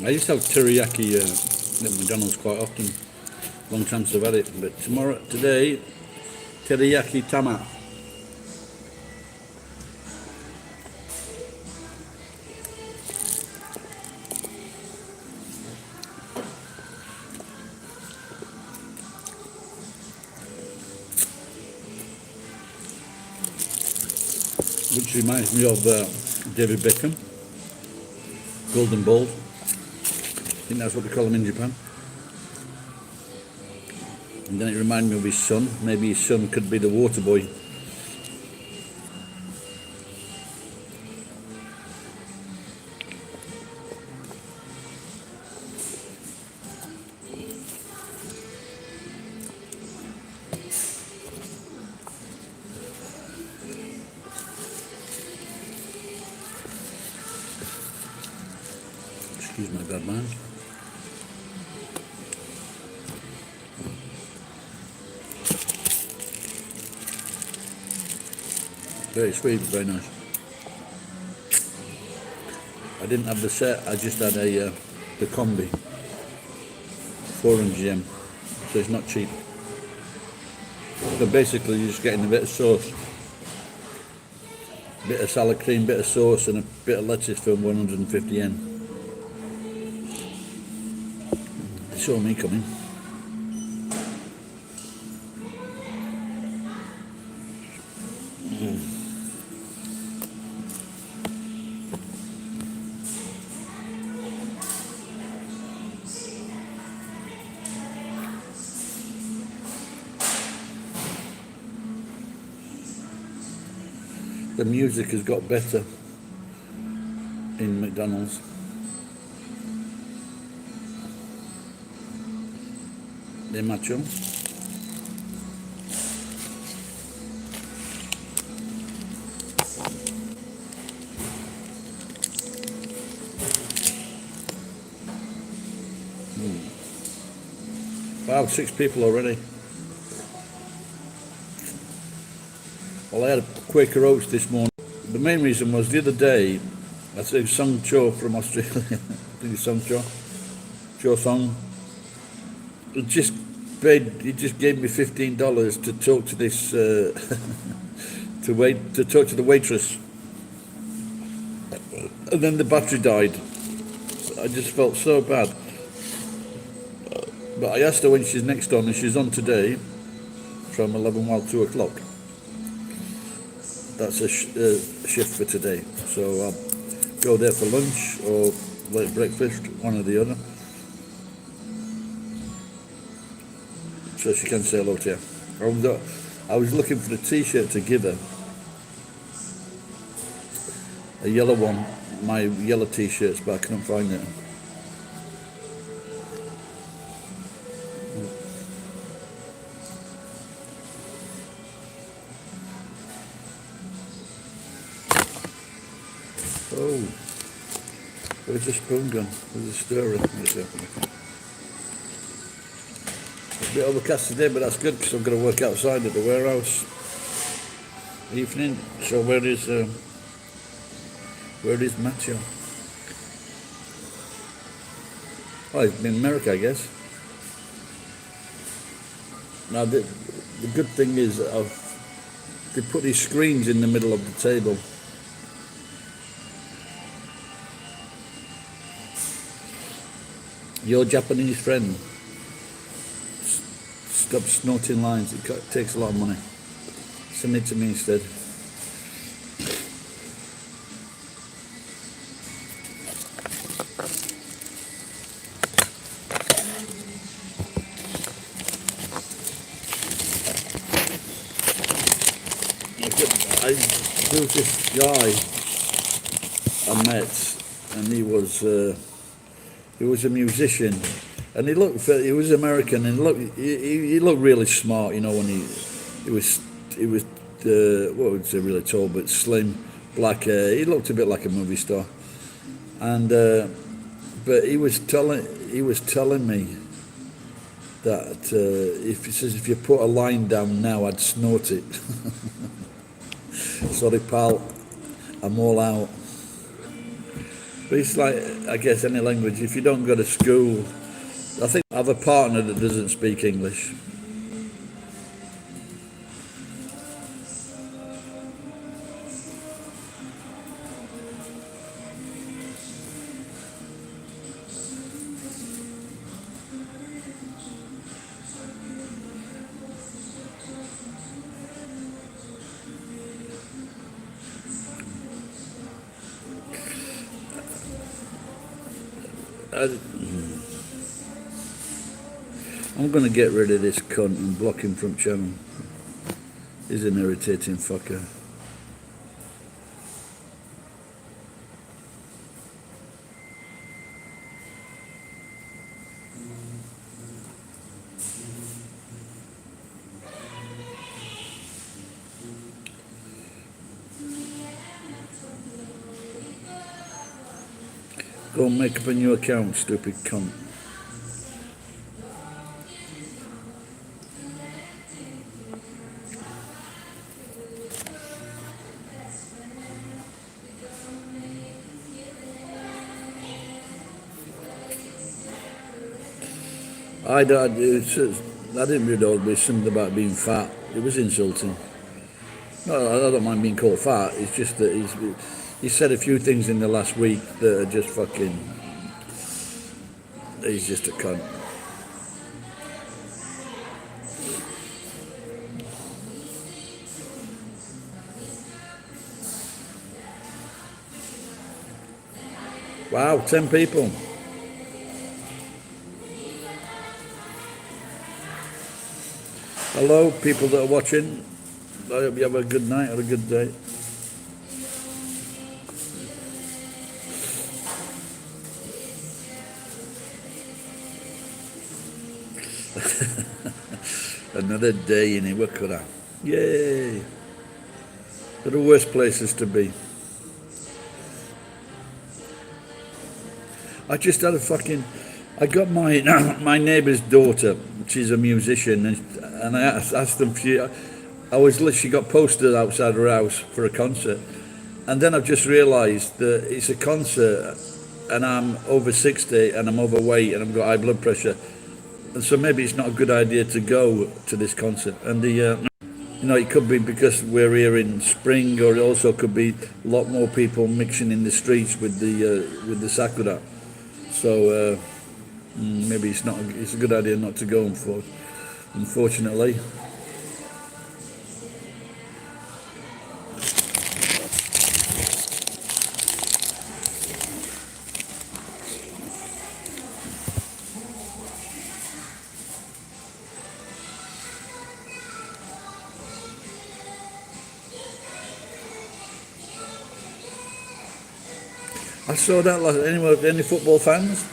I used to have teriyaki at McDonald's quite often. Long time I've had it, but today, teriyaki tama. Which reminds me of David Beckham, Golden Balls. I think that's what they call them in Japan. And then it reminded me of his son. Maybe his son could be the water boy. Excuse my bad man. Very sweet, very nice. I didn't have the set, I just had the combi, 400 yen, so it's not cheap. So basically you're just getting a bit of sauce, a bit of salad cream, bit of sauce and a bit of lettuce for 150 yen. They saw me coming. The music has got better in McDonald's. De macho. Wow, 6 people already. Well, I had a Quaker Oats this morning. The main reason was the other day, I said Song Cho from Australia, I think it's Song Cho, Cho Song. He just gave me $15 to talk to this, to talk to the waitress. And then the battery died. I just felt so bad. But I asked her when she's next on, and she's on today from 11 while 2 o'clock. That's a shift for today. So I'll go there for lunch or late breakfast, one or the other. So she can say hello to you. I was looking for a t-shirt to give her. A yellow one, my yellow t-shirts, but I couldn't find it. Oh, where's the spoon gone? Where's the stirrer? A bit overcast today, but that's good because I'm going to work outside at the warehouse evening. So where is Matthew? Oh, he's been in America, I guess. Now the good thing is they put these screens in the middle of the table. Your Japanese friend, stop snorting lines, it takes a lot of money. Send it to me instead. There was this guy I met, and he was a musician, and he was American, and he looked really smart, you know, when he was what would say, really tall but slim, black hair. He looked a bit like a movie star, and but he was telling me that if you put a line down now, I'd snort it. Sorry, pal, I'm all out. But it's like, I guess, any language. If you don't go to school, I think I have a partner that doesn't speak English. I'm going to get rid of this cunt and block him from channel. He's an irritating fucker. Go and make up a new account, stupid cunt. I didn't read all this, something about being fat. It was insulting. No, I don't mind being called fat. It's just that he said a few things in the last week that are just fucking. He's just a cunt. Wow, 10 people. Hello, people that are watching. I hope you have a good night or a good day. Another day in Iwakura. Yay! They're the worst places to be. I just had a fucking. I got my my neighbour's daughter. She's a musician, and I asked them. I was literally got posted outside her house for a concert, and then I've just realised that it's a concert, and I'm over 60, and I'm overweight, and I've got high blood pressure, and so maybe it's not a good idea to go to this concert. And it could be because we're here in spring, or it also could be a lot more people mixing in the streets with the sakura. So maybe it's not. It's a good idea not to go. Unfortunately. I saw that any football fans?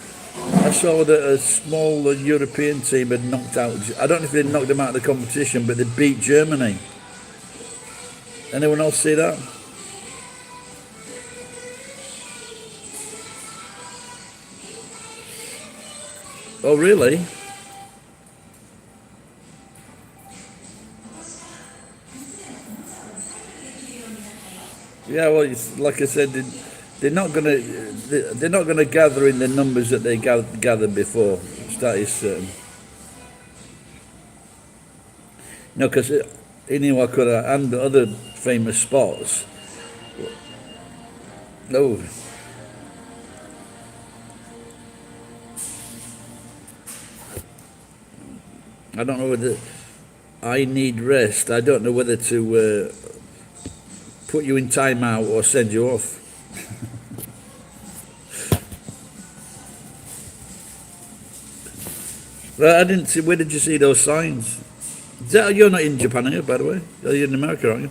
I saw that a small European team had knocked out. I don't know if they knocked them out of the competition, but they beat Germany. Anyone else see that? Oh, really? Yeah. Well, like I said, they're not gonna gather in the numbers that they gathered before. That is certain. No, because in Iwakura and other famous spots. No. I don't know whether I need rest. I don't know whether to put you in timeout or send you off. Well, I didn't see. Where did you see those signs? You're not in Japan, are you, by the way? You're in America, aren't you?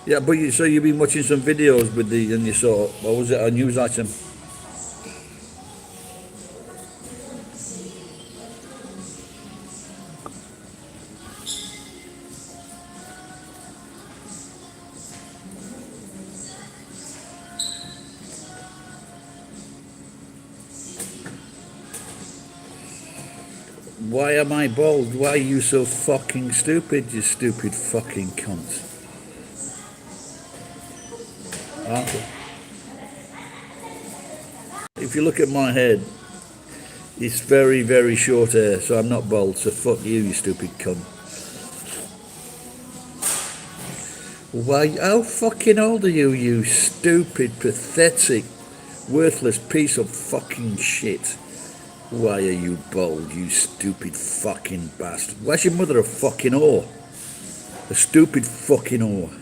Yeah, but so you've been watching some videos and you saw, what was it, a news item? Why am I bald? Why are you so fucking stupid, you stupid fucking cunt? Aren't you? If you look at my head, it's very, very short hair, so I'm not bald, so fuck you, you stupid cunt. Why, how fucking old are you, you stupid, pathetic, worthless piece of fucking shit? Why are you bald, you stupid fucking bastard? Why's your mother a fucking whore? A stupid fucking whore.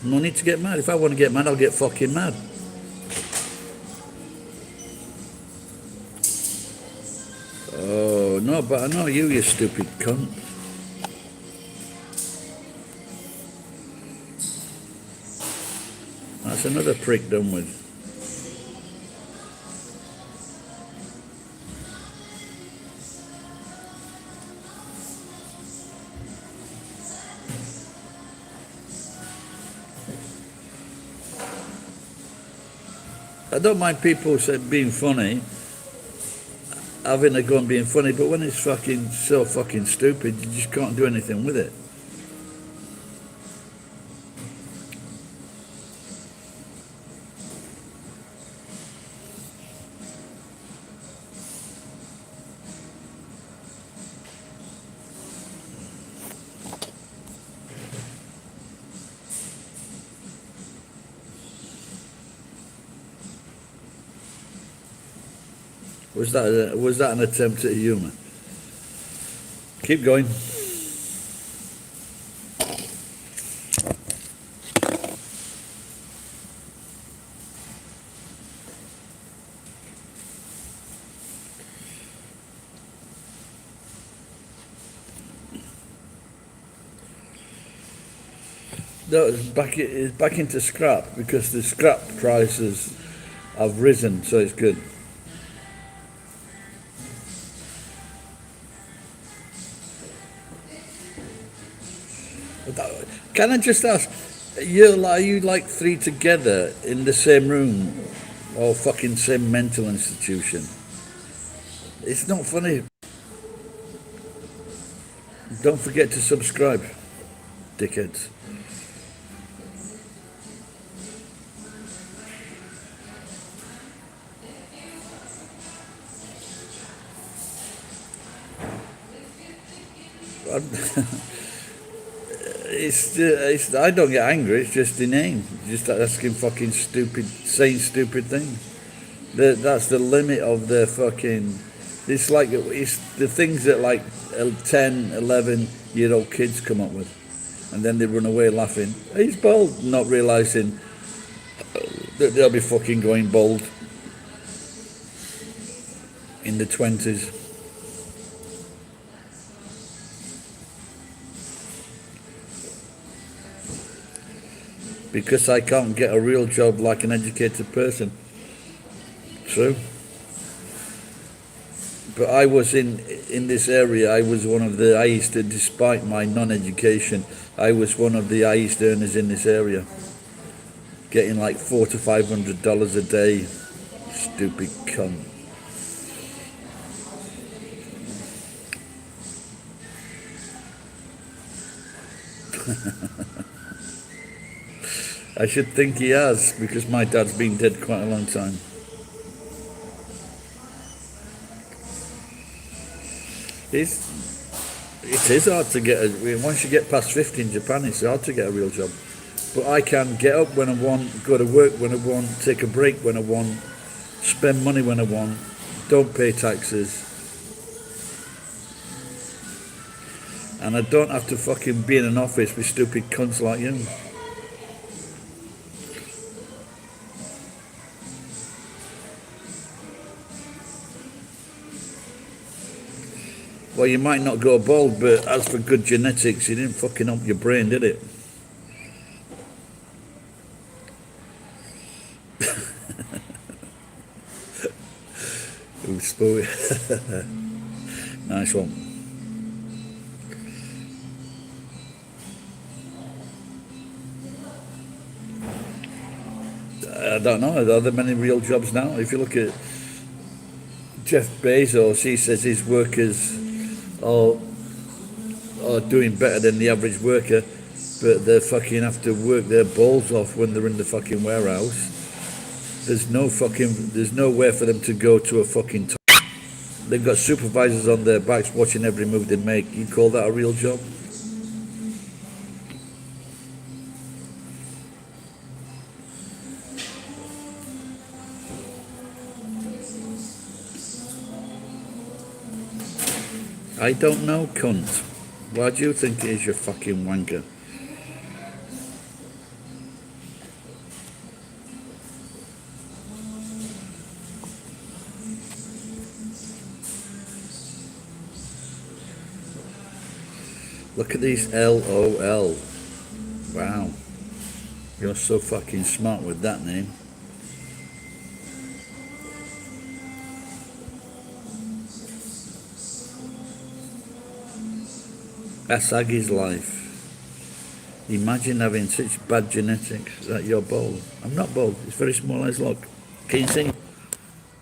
No need to get mad. If I want to get mad, I'll get fucking mad. Oh, no, but I know you, you stupid cunt. That's another prick done with. I don't mind people being funny, having a go and being funny, but when it's fucking so fucking stupid, you just can't do anything with it. Was that an attempt at humour? Keep going. No, it's back into scrap because the scrap prices have risen, so it's good. Can I just ask, are you like three together in the same room or fucking same mental institution? It's not funny. Don't forget to subscribe, dickheads. I don't get angry. It's just inane. Just asking fucking stupid, saying stupid things. That's the limit of the fucking. It's the things that like 10, 11-year-old kids come up with, and then they run away laughing. He's bald, not realizing that they'll be fucking going bald in the 20s. Because I can't get a real job like an educated person. True. But I was in this area, I used to, despite my non-education, I was one of the highest earners in this area. Getting like $400 to $500 a day. Stupid cunt. I should think he has, because my dad's been dead quite a long time. It is hard to get once you get past 50 in Japan, it's hard to get a real job. But I can get up when I want, go to work when I want, take a break when I want, spend money when I want, don't pay taxes. And I don't have to fucking be in an office with stupid cunts like you. Well, you might not go bald, but as for good genetics, it didn't fucking up your brain, did it? Nice one. I don't know. Are there many real jobs now? If you look at Jeff Bezos, he says his workers are doing better than the average worker, but they fucking have to work their balls off when they're in the fucking warehouse. There's nowhere for them to go to a fucking They've got supervisors on their backs watching every move they make. You call that a real job? I don't know, cunt. Why do you think it is, you fucking wanker? Look at these LOL. Wow. You're so fucking smart with that name. That's Aggie's life. Imagine having such bad genetics that you're bald. I'm not bald. It's very small eyes, look. Can you see?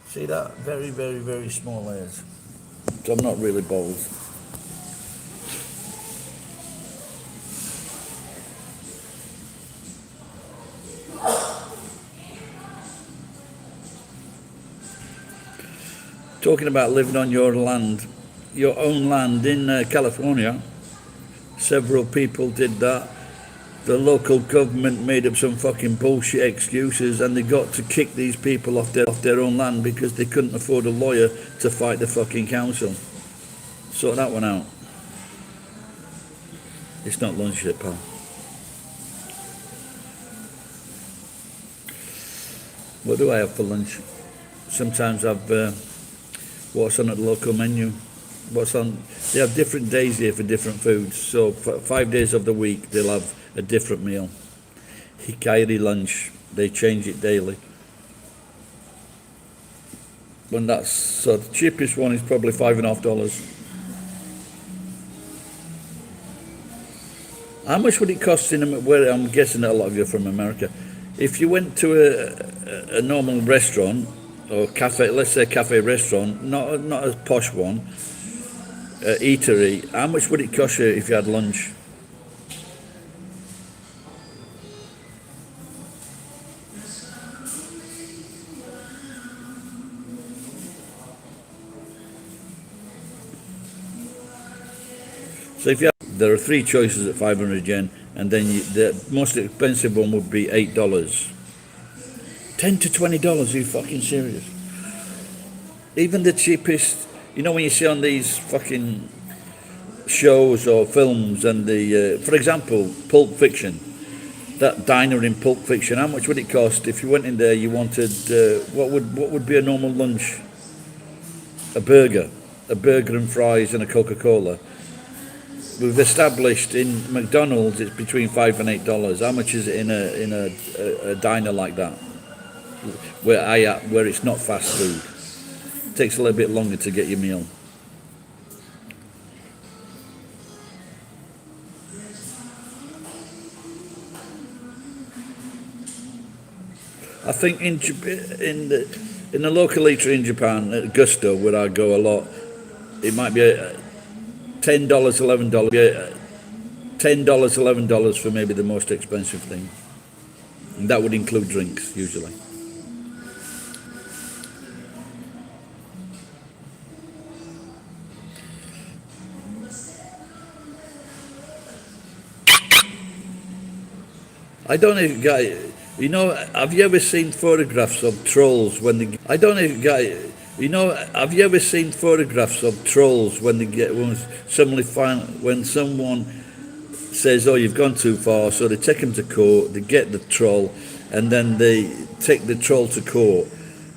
See that? Very, very, very small eyes. So I'm not really bald. Talking about living on your land, your own land in California, several people did that. The local government made up some fucking bullshit excuses and they got to kick these people off their own land because they couldn't afford a lawyer to fight the fucking council. Sort that one out. It's not lunch yet, pal. What do I have for lunch? Sometimes I've what's on at the local menu. What's on? They have different days here for different foods. So 5 days of the week they'll have a different meal. Hikairi lunch. They change it daily. And that's so the cheapest one is probably $5.50. How much would it cost in where I'm guessing that a lot of you are from America? If you went to a normal restaurant or cafe, let's say cafe restaurant, not a posh one, eatery, how much would it cost you if you had lunch? So if you have, there are 3 choices at 500 yen, and then the most expensive one would be $8. $10 to $20, are you fucking serious? Even the cheapest, you know when you see on these fucking shows or films and for example, Pulp Fiction, that diner in Pulp Fiction, how much would it cost if you went in there, you wanted, what would be a normal lunch? A burger and fries and a Coca-Cola. We've established in McDonald's it's between $5 and $8. How much is it in a diner like that, where it's not fast food? It takes a little bit longer to get your meal. I think in the local eatery in Japan, at Gusto, where I go a lot, it might be $10, $11. $10, $11 for maybe the most expensive thing, and that would include drinks usually. I don't know, guy. You know, have you ever seen photographs of trolls when they? I don't know, guy. You know, have you ever seen photographs of trolls when they get when someone says, "Oh, you've gone too far," so they take him to court. They get the troll, and then they take the troll to court.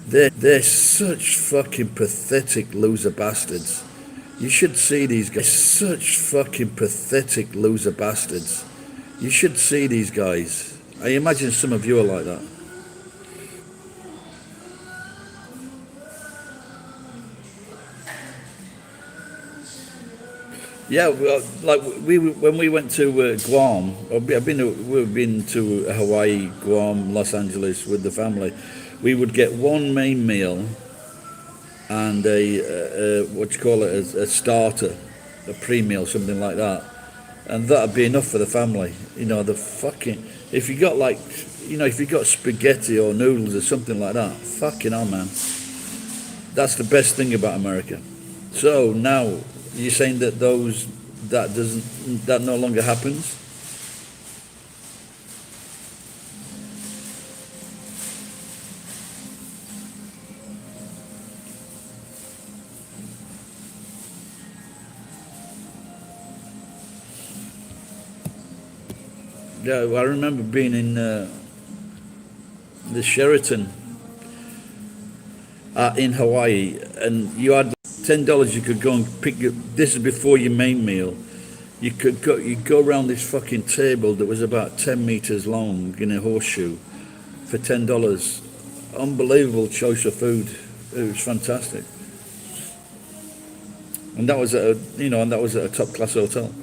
They're such fucking pathetic loser bastards. You should see these guys. Such fucking pathetic loser bastards. You should see these guys. I imagine some of you are like that. Yeah, well, like when we went to Guam, we've been to Hawaii, Guam, Los Angeles with the family. We would get one main meal and a what you call it, a starter, a pre-meal, something like that, and that'd be enough for the family. You know, the fucking if you got like, you know, if you got spaghetti or noodles or something like that, fucking hell, man, that's the best thing about America. So now you're saying that that no longer happens? Yeah, well, I remember being in the Sheraton in Hawaii, and you had $10. You could go and pick your. This is before your main meal. You go around this fucking table that was about 10 meters long in a horseshoe for $10. Unbelievable choice of food. It was fantastic, and that was at a top class hotel.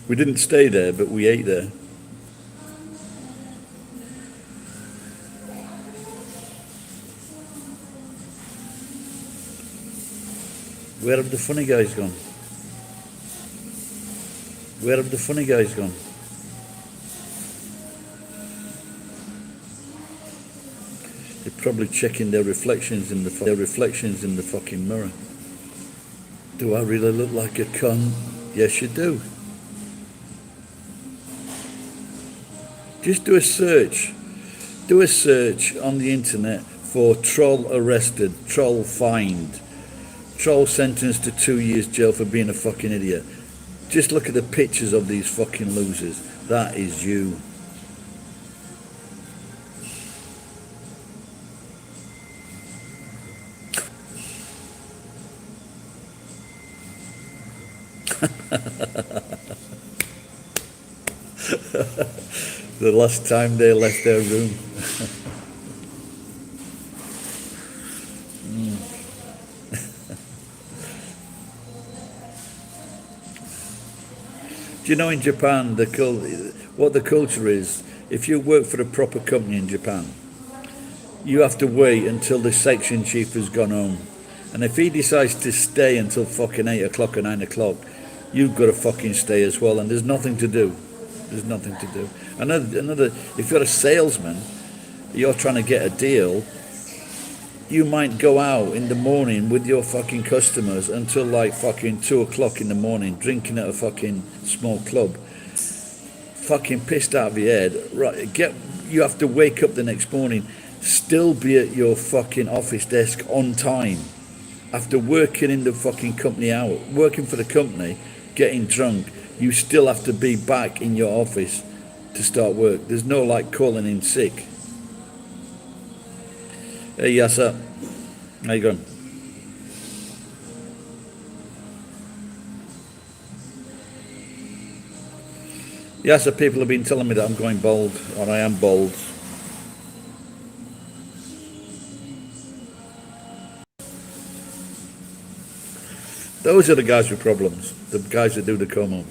We didn't stay there, but we ate there. Where have the funny guys gone? Where have the funny guys gone? They're probably checking their reflections in the fucking mirror. Do I really look like a cunt? Yes, you do. Just do a search. Do a search on the internet for troll arrested, troll fined, troll sentenced to 2 years jail for being a fucking idiot. Just look at the pictures of these fucking losers. That is you. The last time they left their room. Do you know in Japan, what the culture is? If you work for a proper company in Japan, you have to wait until the section chief has gone home. And if he decides to stay until fucking 8 o'clock or 9 o'clock, you've got to fucking stay as well. And there's nothing to do. There's nothing to do. Another, if you're a salesman, you're trying to get a deal, you might go out in the morning with your fucking customers until like fucking 2 o'clock in the morning, drinking at a fucking small club, fucking pissed out of your head. Right, you have to wake up the next morning, still be at your fucking office desk on time, after working in the fucking company hour, working for the company, getting drunk. You still have to be back in your office to start work. There's no like calling in sick. Hey, yes, sir. How you going? Yes, sir. People have been telling me that I'm going bald, or I am bald. Those are the guys with problems. The guys that do the como.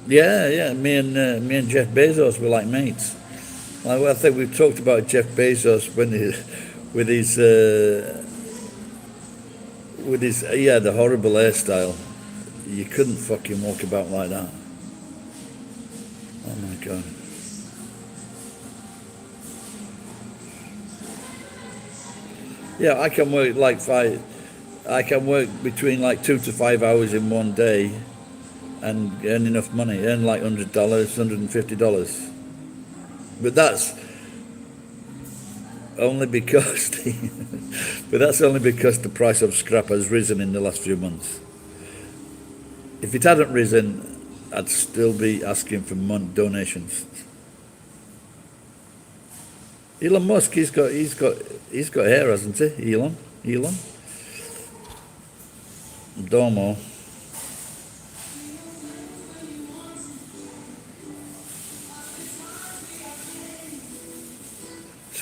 Yeah, yeah. Me and Jeff Bezos were like mates. Well, I think we've talked about Jeff Bezos with his the horrible hairstyle. You couldn't fucking walk about like that. Oh my god. Yeah, I can work like five. I can work between like 2 to 5 hours in one day and earn enough money. Earn like $100, $150. But that's only because the price of scrap has risen in the last few months. If it hadn't risen, I'd still be asking for donations. Elon Musk, he's got hair, hasn't he? Elon. Domo.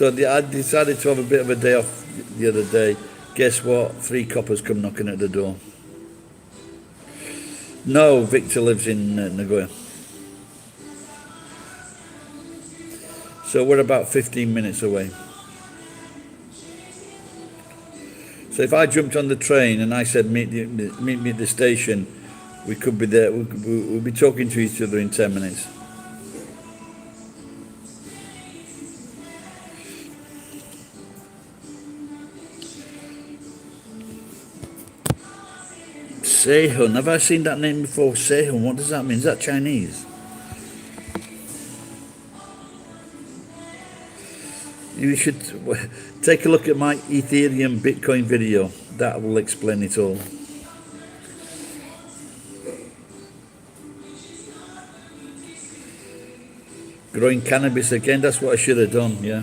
So I decided to have a bit of a day off the other day. Guess what? 3 coppers come knocking at the door. No, Victor lives in Nagoya. So we're about 15 minutes away. So if I jumped on the train and I said meet me at the station, we could be there. We'll be talking to each other in 10 minutes. Sehun, have I seen that name before? Sehun, what does that mean? Is that Chinese? You should take a look at my Ethereum Bitcoin video. That will explain it all. Growing cannabis again, that's what I should have done, yeah,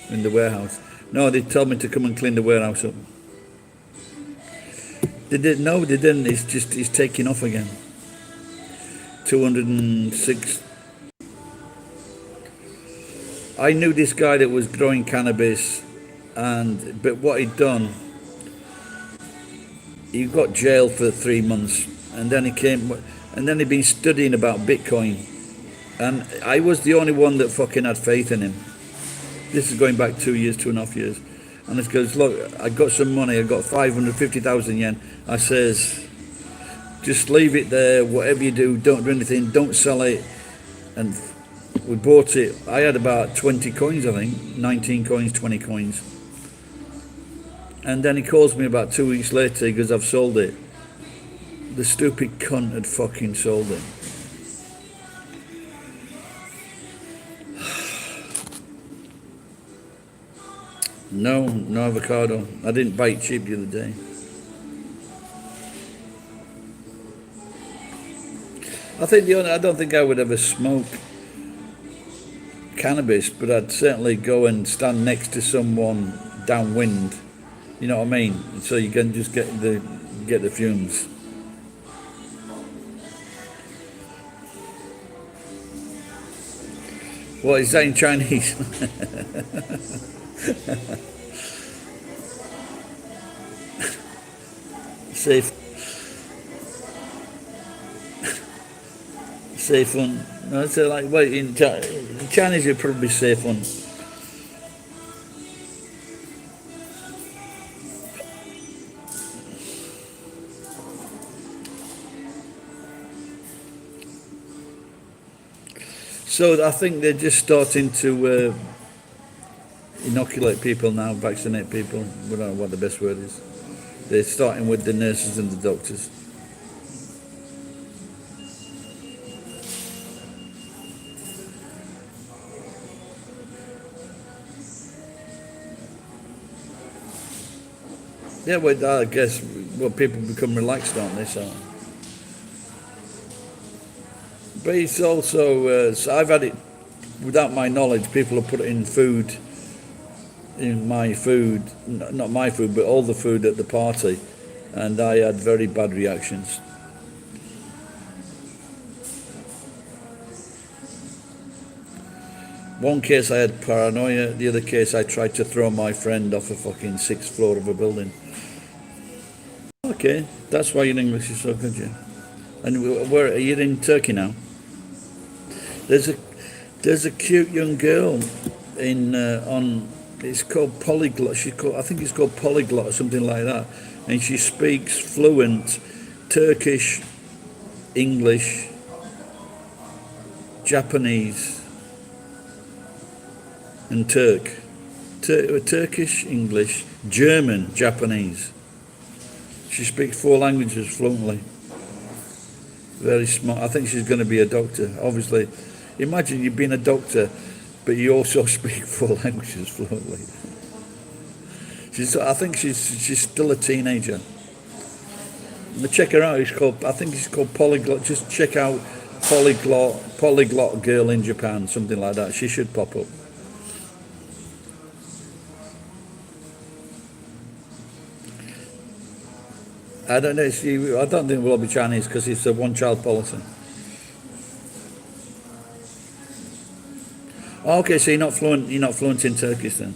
in the warehouse. No, they told me to come and clean the warehouse up. They didn't, no, they didn't, it's taking off again. 206. I knew this guy that was growing cannabis, but what he'd done, he got jailed for 3 months, and then he'd been studying about Bitcoin, and I was the only one that fucking had faith in him. This is going back 2.5 years, and he goes, look, I got some money, I got 550,000 yen. I says, just leave it there, whatever you do, don't do anything, don't sell it. And we bought it. I had about 20 coins, I think, 19 coins, 20 coins. And then he calls me about 2 weeks later, he goes, I've sold it. The stupid cunt had fucking sold it. No avocado. I didn't buy it cheap the other day. I don't think I would ever smoke cannabis, but I'd certainly go and stand next to someone downwind. You know what I mean? So you can just get the fumes. What is that in Chinese? Safe. Safe one. No, it's like, wait, in Chinese you'd probably safe one. So I think they're just starting to inoculate people now, vaccinate people. I don't know what the best word is. They're starting with the nurses and the doctors. Yeah, well, I guess people become relaxed, aren't they? So, but it's also so I've had it without my knowledge. People have put it in food, in my food, not my food, but all the food at the party, and I had very bad reactions. One case I had paranoia. The other case I tried to throw my friend off a fucking 6th floor of a building. Okay, that's why your English is so good, yeah. And where are you in Turkey now? There's a cute young girl in on. It's called Polyglot. I think it's called Polyglot or something like that. And she speaks fluent Turkish, English, Japanese, and Turkish, English, German, Japanese. She speaks 4 languages fluently. Very smart. I think she's going to be a doctor. Obviously, imagine you being a doctor, but you also speak 4 languages fluently. I think she's still a teenager. Check her out. I think it's called Polyglot. Just check out Polyglot girl in Japan, something like that. She should pop up. I don't know. I don't think we'll be Chinese because it's a one-child policy. Okay, so you're not fluent. You're not fluent in Turkish then.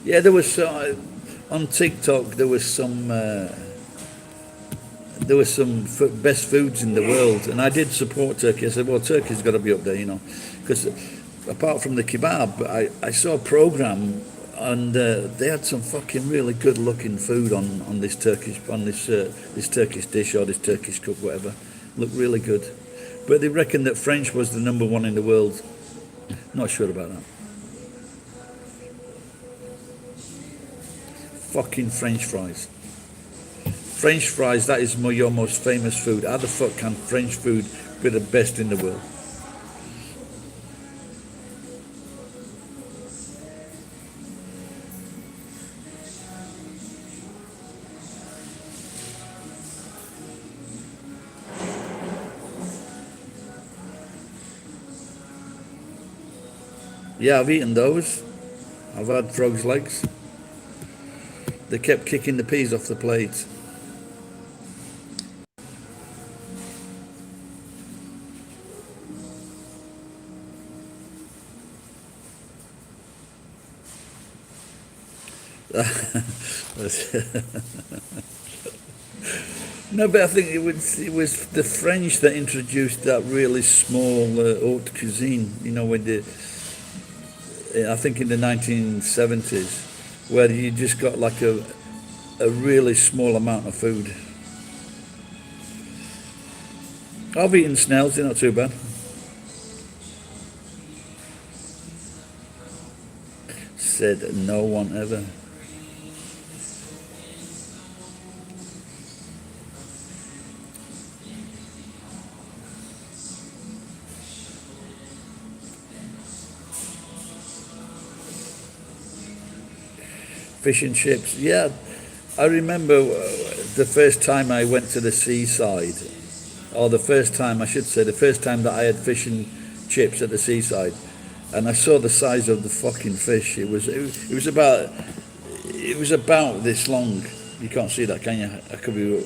Yeah, there was on TikTok. There was some best foods in the world, and I did support Turkey. I said, well, Turkey's got to be up there, you know, because apart from the kebab, I saw a program, and they had some fucking really good looking food on this this Turkish dish or this Turkish cook, whatever. Looked really good, but they reckon that French was the #1 in the world. Not sure about that. Fucking French fries. French fries, that is your most famous food. How the fuck can French food be the best in the world? Yeah, I've eaten those. I've had frog's legs. They kept kicking the peas off the plate. No, but I think it was the French that introduced that really small haute cuisine. You know, I think in the 1970s, where you just got like a really small amount of food. I've eaten snails; they're not too bad. Said no one ever. Fish and chips. Yeah, I remember the first time I went to the seaside, or the first time, I should say, the first time that I had fish and chips at the seaside, and I saw the size of the fucking fish. It was about this long. You can't see that, can you? I could be.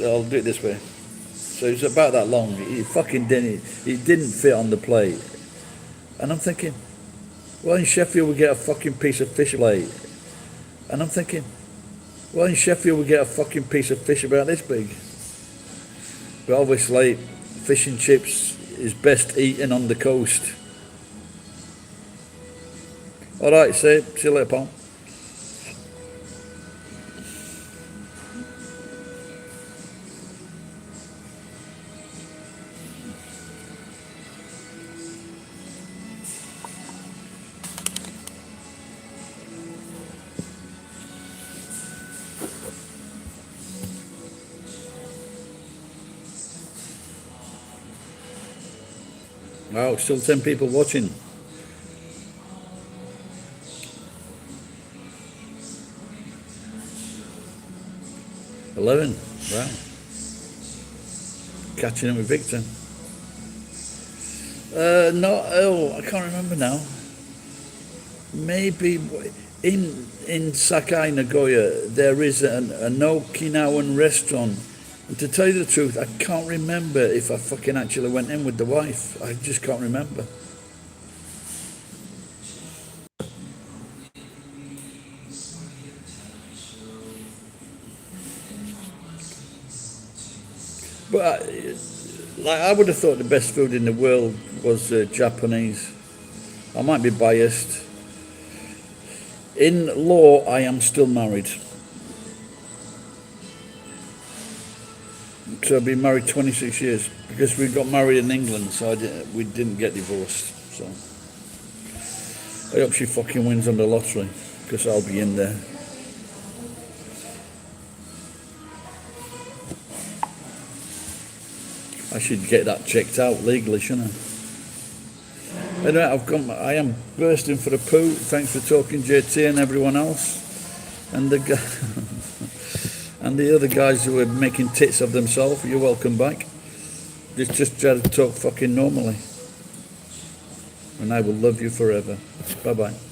I'll do it this way. So it was about that long. It didn't fit on the plate, and I'm thinking, well, in Sheffield we get a fucking piece of fish plate, and I'm thinking, well, in Sheffield we get a fucking piece of fish about this big. But obviously, fish and chips is best eaten on the coast. All right, see you later, Paul. Wow, still 10 people watching. $11. Wow. Catching up with Victor. No, I can't remember now. Maybe in Sakai, Nagoya, there is an Okinawan restaurant. And to tell you the truth, I can't remember if I fucking actually went in with the wife. I just can't remember. But I would have thought the best food in the world was Japanese. I might be biased. In law, I am still married. So I've been married 26 years because we got married in England, so we didn't get divorced. So I hope she fucking wins on the lottery because I'll be in there. I should get that checked out legally, shouldn't I? Anyway, I am bursting for a poo. Thanks for talking, JT, and everyone else, and the and the other guys who are making tits of themselves. You're welcome back. just try to talk fucking normally. And I will love you forever. Bye-bye.